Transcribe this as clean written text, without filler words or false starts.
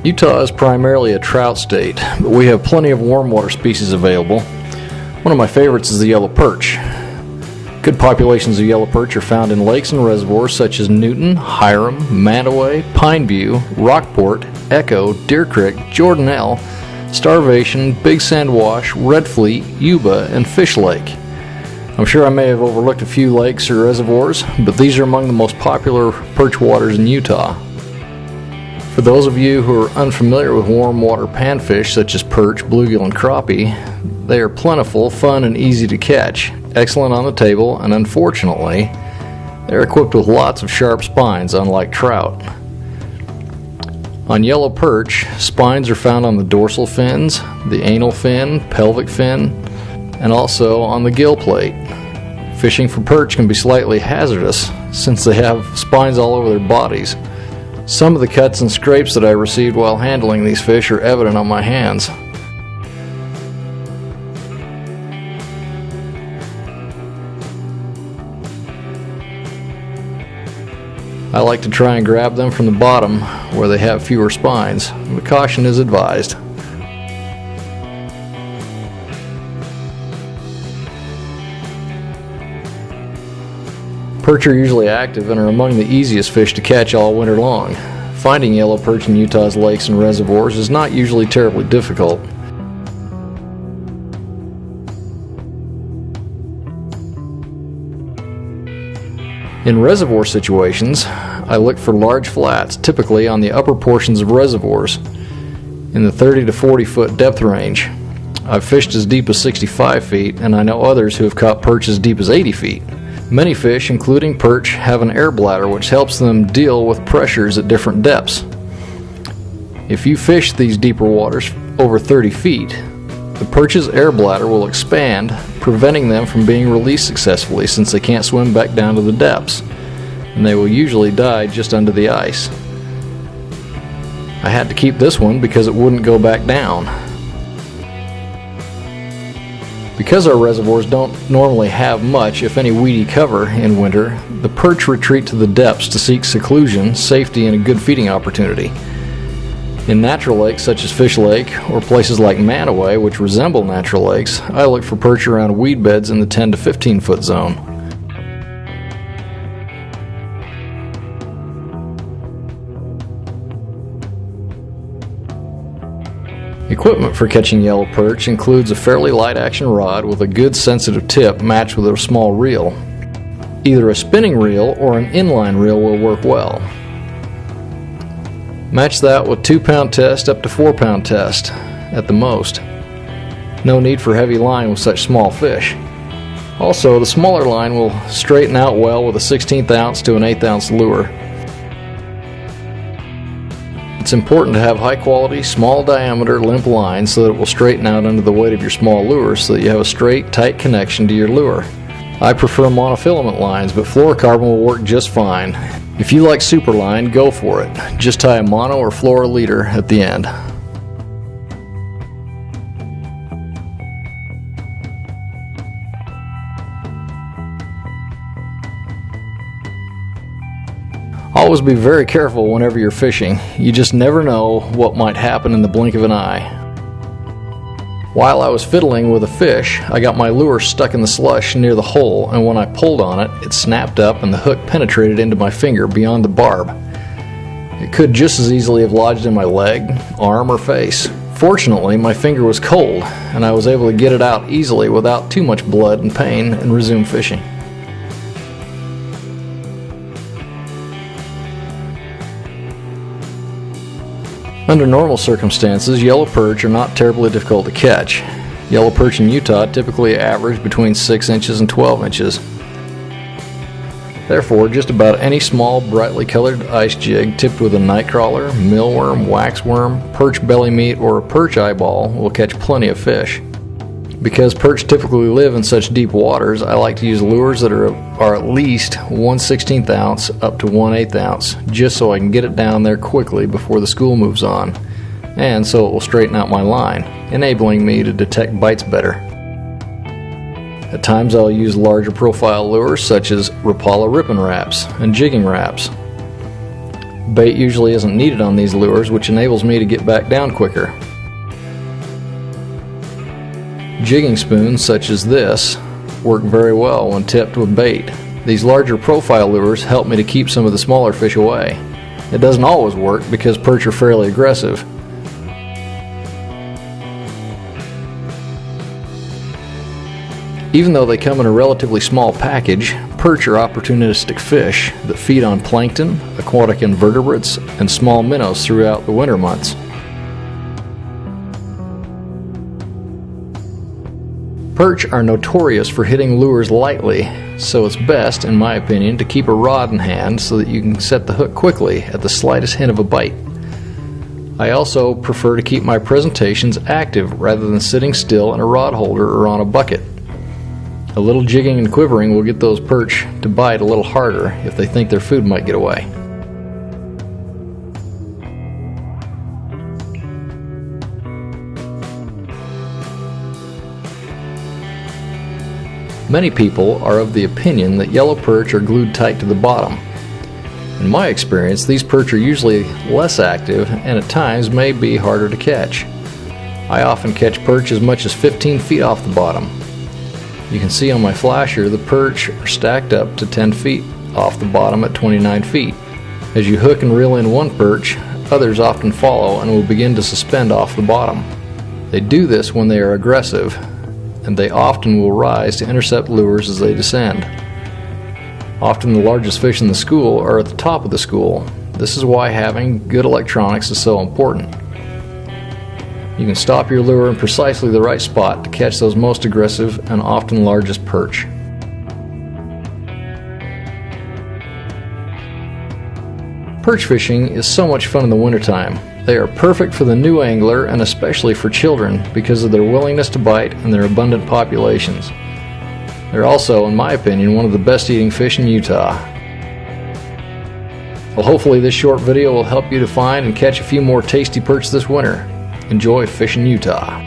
Utah is primarily a trout state, but we have plenty of warm water species available. One of my favorites is the yellow perch. Good populations of yellow perch are found in lakes and reservoirs such as Newton, Hiram, Mandaway, Pineview, Rockport, Echo, Deer Creek, Jordanelle, Starvation, Big Sand Wash, Red Fleet, Yuba, and Fish Lake. I'm sure I may have overlooked a few lakes or reservoirs, but these are among the most popular perch waters in Utah. For those of you who are unfamiliar with warm water panfish such as perch, bluegill, and crappie, they are plentiful, fun, and easy to catch, excellent on the table, and unfortunately, they're equipped with lots of sharp spines, unlike trout. On yellow perch, spines are found on the dorsal fins, the anal fin, pelvic fin, and also on the gill plate. Fishing for perch can be slightly hazardous since they have spines all over their bodies. Some of the cuts and scrapes that I received while handling these fish are evident on my hands. I like to try and grab them from the bottom where they have fewer spines, but caution is advised. Perch are usually active and are among the easiest fish to catch all winter long. Finding yellow perch in Utah's lakes and reservoirs is not usually terribly difficult. In reservoir situations, I look for large flats, typically on the upper portions of reservoirs, in the 30 to 40 foot depth range. I've fished as deep as 65 feet, and I know others who have caught perch as deep as 80 feet. Many fish, including perch, have an air bladder which helps them deal with pressures at different depths. If you fish these deeper waters over 30 feet, the perch's air bladder will expand, preventing them from being released successfully since they can't swim back down to the depths, and they will usually die just under the ice. I had to keep this one because it wouldn't go back down. Because our reservoirs don't normally have much, if any, weedy cover in winter, the perch retreat to the depths to seek seclusion, safety, and a good feeding opportunity. In natural lakes such as Fish Lake or places like Mandaway, which resemble natural lakes, I look for perch around weed beds in the 10 to 15 foot zone. Equipment for catching yellow perch includes a fairly light action rod with a good sensitive tip matched with a small reel. Either a spinning reel or an inline reel will work well. Match that with 2-pound test up to 4-pound test at the most. No need for heavy line with such small fish. Also, the smaller line will straighten out well with a 1/16 ounce to an 1/8 ounce lure. It's important to have high quality, small diameter limp line so that it will straighten out under the weight of your small lure so that you have a straight, tight connection to your lure. I prefer monofilament lines, but fluorocarbon will work just fine. If you like superline, go for it. Just tie a mono or fluoro leader at the end. Always be very careful whenever you're fishing. You just never know what might happen in the blink of an eye. While I was fiddling with a fish, I got my lure stuck in the slush near the hole, and when I pulled on it, it snapped up and the hook penetrated into my finger beyond the barb. It could just as easily have lodged in my leg, arm, or face. Fortunately, my finger was cold, and I was able to get it out easily without too much blood and pain and resume fishing. Under normal circumstances, yellow perch are not terribly difficult to catch. Yellow perch in Utah typically average between 6 inches and 12 inches. Therefore, just about any small, brightly colored ice jig tipped with a nightcrawler, millworm, waxworm, perch belly meat, or a perch eyeball will catch plenty of fish. Because perch typically live in such deep waters, I like to use lures that are at least 1/16 ounce up to 1/8 ounce, just so I can get it down there quickly before the school moves on, and so it will straighten out my line, enabling me to detect bites better. At times I'll use larger profile lures such as Rapala ripping wraps and jigging wraps. Bait usually isn't needed on these lures, which enables me to get back down quicker. Jigging spoons such as this work very well when tipped with bait. These larger profile lures help me to keep some of the smaller fish away. It doesn't always work because perch are fairly aggressive. Even though they come in a relatively small package, perch are opportunistic fish that feed on plankton, aquatic invertebrates, and small minnows throughout the winter months. Perch are notorious for hitting lures lightly, so it's best, in my opinion, to keep a rod in hand so that you can set the hook quickly at the slightest hint of a bite. I also prefer to keep my presentations active rather than sitting still in a rod holder or on a bucket. A little jigging and quivering will get those perch to bite a little harder if they think their food might get away. Many people are of the opinion that yellow perch are glued tight to the bottom. In my experience, these perch are usually less active and at times may be harder to catch. I often catch perch as much as 15 feet off the bottom. You can see on my flasher the perch are stacked up to 10 feet off the bottom at 29 feet. As you hook and reel in one perch, others often follow and will begin to suspend off the bottom. They do this when they are aggressive, and they often will rise to intercept lures as they descend. Often the largest fish in the school are at the top of the school. This is why having good electronics is so important. You can stop your lure in precisely the right spot to catch those most aggressive and often largest perch. Perch fishing is so much fun in the wintertime. They are perfect for the new angler and especially for children because of their willingness to bite and their abundant populations. They're also, in my opinion, one of the best eating fish in Utah. Well, hopefully this short video will help you to find and catch a few more tasty perch this winter. Enjoy fishing Utah.